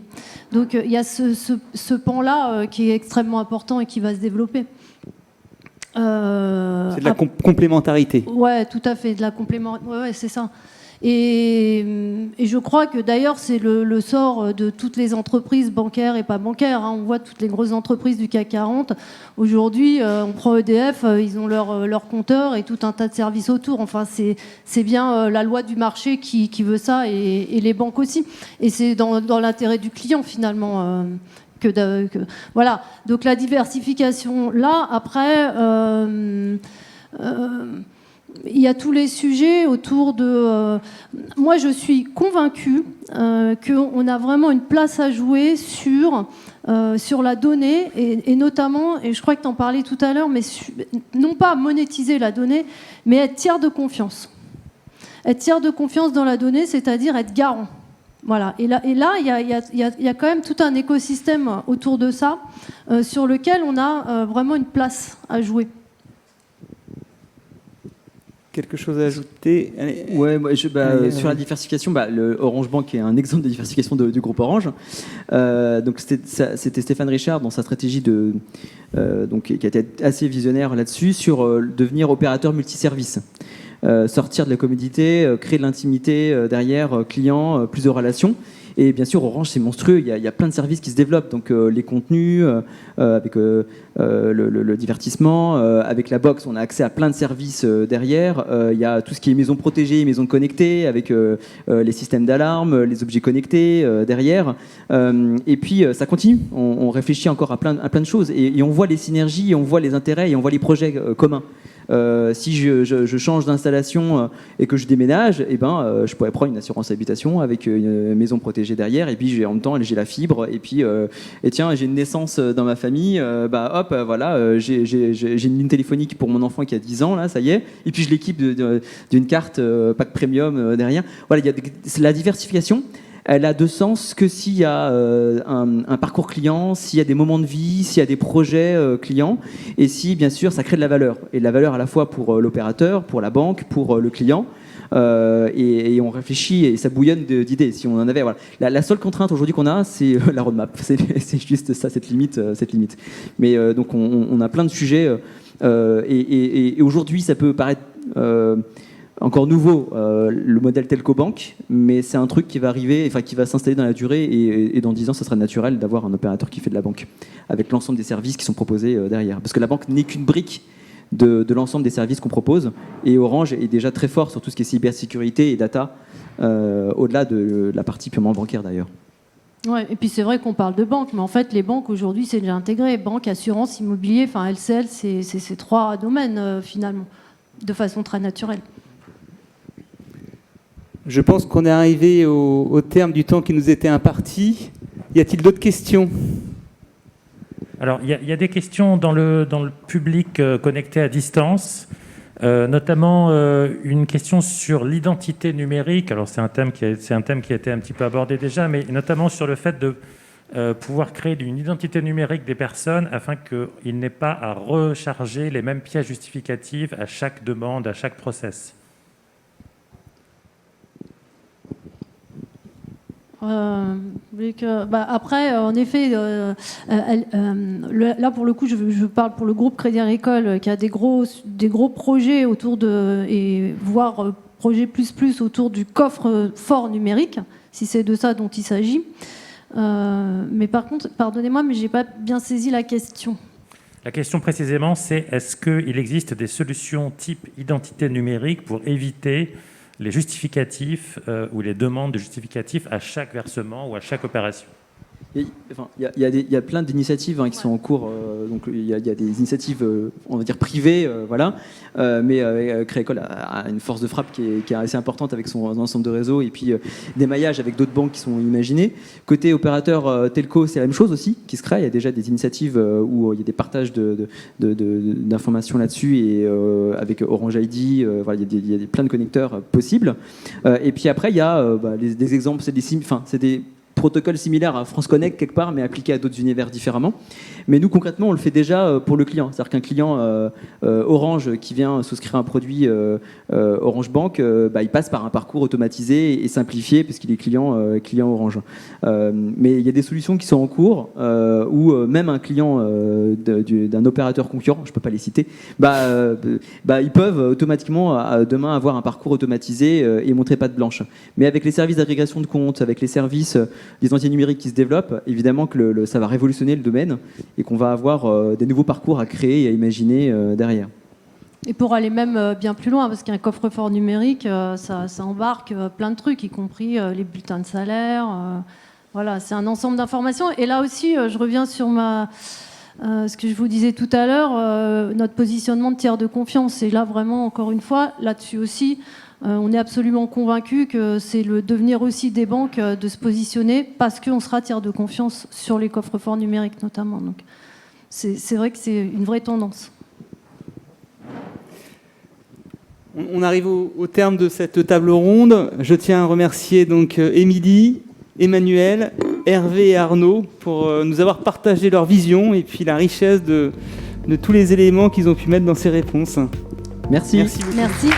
Donc, il y a ce pan-là qui est extrêmement important et qui va se développer. C'est de la complémentarité. Ouais, tout à fait, de la complémentarité. Ouais, c'est ça. Et je crois que d'ailleurs c'est le sort de toutes les entreprises bancaires et pas bancaires. On voit toutes les grosses entreprises du CAC 40. Aujourd'hui, on prend EDF, ils ont leur compteur et tout un tas de services autour. Enfin, c'est bien la loi du marché qui veut ça et les banques aussi. Et c'est dans l'intérêt du client finalement. Voilà. Donc la diversification là. Après. Il y a tous les sujets autour de... moi, je suis convaincue qu'on a vraiment une place à jouer sur la donnée, et notamment, et je crois que tu en parlais tout à l'heure, mais non pas monétiser la donnée, mais être tiers de confiance. Être tiers de confiance dans la donnée, c'est-à-dire être garant. Voilà. Et là, il y a quand même tout un écosystème autour de ça, sur lequel on a vraiment une place à jouer. Quelque chose à ajouter? Allez. Ouais, sur la diversification, le Orange Bank est un exemple de diversification du groupe Orange. Donc c'était Stéphane Richard dans sa stratégie qui a été assez visionnaire là-dessus sur devenir opérateur multiservice. Sortir de la commodité, créer de l'intimité derrière client, plus de relations. Et bien sûr, Orange, c'est monstrueux. Il y a plein de services qui se développent. Donc, les contenus, avec le divertissement, avec la box, on a accès à plein de services derrière. Il y a tout ce qui est maison protégée, maison connectée, avec les systèmes d'alarme, les objets connectés derrière. Et puis, ça continue. On réfléchit encore à plein de choses. Et on voit les synergies, on voit les intérêts et on voit les projets communs. Si je change d'installation et que je déménage, je pourrais prendre une assurance habitation avec une maison protégée derrière, et puis en même temps j'ai la fibre, et puis tiens, j'ai une naissance dans ma famille, j'ai une ligne téléphonique pour mon enfant qui a 10 ans, là, ça y est, et puis je l'équipe d'une carte pack premium derrière. Voilà, la diversification. Elle a de sens que s'il y a un parcours client, s'il y a des moments de vie, s'il y a des projets clients, et si, bien sûr, ça crée de la valeur. Et de la valeur à la fois pour l'opérateur, pour la banque, pour le client. Et on réfléchit et ça bouillonne d'idées. Si on en avait, voilà. La seule contrainte aujourd'hui qu'on a, c'est la roadmap. C'est juste ça, cette limite. Mais donc, on a plein de sujets. Et aujourd'hui, ça peut paraître... encore nouveau, le modèle telco banque, mais c'est un truc qui va arriver, qui va s'installer dans la durée, et dans 10 ans, ça sera naturel d'avoir un opérateur qui fait de la banque, avec l'ensemble des services qui sont proposés derrière. Parce que la banque n'est qu'une brique de l'ensemble des services qu'on propose, et Orange est déjà très fort sur tout ce qui est cybersécurité et data, au-delà de la partie purement bancaire d'ailleurs. Ouais, et puis c'est vrai qu'on parle de banque, mais en fait les banques aujourd'hui c'est déjà intégré, banque, assurance, immobilier, LCL, c'est 3 domaines finalement, de façon très naturelle. Je pense qu'on est arrivé au terme du temps qui nous était imparti. Y a-t-il d'autres questions? Alors, il y a des questions dans le public connecté à distance, notamment une question sur l'identité numérique. Alors, c'est un thème qui a été un petit peu abordé déjà, mais notamment sur le fait de pouvoir créer une identité numérique des personnes afin qu'il n'ait pas à recharger les mêmes pièces justificatives à chaque demande, à chaque process. Après, en effet, là pour le coup, je parle pour le groupe Crédit Agricole qui a des gros projets autour voire projet plus autour du coffre-fort numérique, si c'est de ça dont il s'agit. Mais par contre, pardonnez-moi, mais j'ai pas bien saisi la question. La question précisément, c'est est-ce qu'il existe des solutions type identité numérique pour éviter les justificatifs ou les demandes de justificatifs à chaque versement ou à chaque opération? Il y a plein d'initiatives qui sont en cours. Donc il y a des initiatives, on va dire privées, voilà. Mais Crédit Agricole a une force de frappe qui est assez importante avec son ensemble de réseaux, et puis des maillages avec d'autres banques qui sont imaginés. Côté opérateur telco, c'est la même chose aussi qui se crée. Il y a déjà des initiatives où il y a des partages d'informations là-dessus, et avec Orange ID, voilà, il y a plein de connecteurs possibles. Et puis après, il y a des exemples, c'est des protocole similaire à France Connect quelque part, mais appliqué à d'autres univers différemment. Mais nous, concrètement, on le fait déjà pour le client. C'est-à-dire qu'un client Orange qui vient souscrire un produit Orange Bank, il passe par un parcours automatisé et simplifié puisqu'il est client Orange. Mais il y a des solutions qui sont en cours où même un client d'un opérateur concurrent, je ne peux pas les citer, ils peuvent automatiquement demain avoir un parcours automatisé et montrer patte blanche. Mais avec les services d'agrégation de comptes, avec les services d'identité numérique qui se développent, évidemment que ça va révolutionner le domaine et qu'on va avoir des nouveaux parcours à créer et à imaginer derrière. Et pour aller même bien plus loin, parce qu'un coffre-fort numérique, ça embarque plein de trucs, y compris les bulletins de salaire. Voilà, c'est un ensemble d'informations. Et là aussi, je reviens sur ce que je vous disais tout à l'heure, notre positionnement de tiers de confiance. Et là, vraiment, encore une fois, là-dessus aussi, on est absolument convaincus que c'est le devenir aussi des banques de se positionner parce qu'on sera tiers de confiance sur les coffres-forts numériques notamment. Donc, c'est vrai que c'est une vraie tendance. On arrive au terme de cette table ronde. Je tiens à remercier donc Émilie, Emmanuel, Hervé et Arnaud pour nous avoir partagé leur vision et puis la richesse de tous les éléments qu'ils ont pu mettre dans ces réponses. Merci. Merci beaucoup. Merci.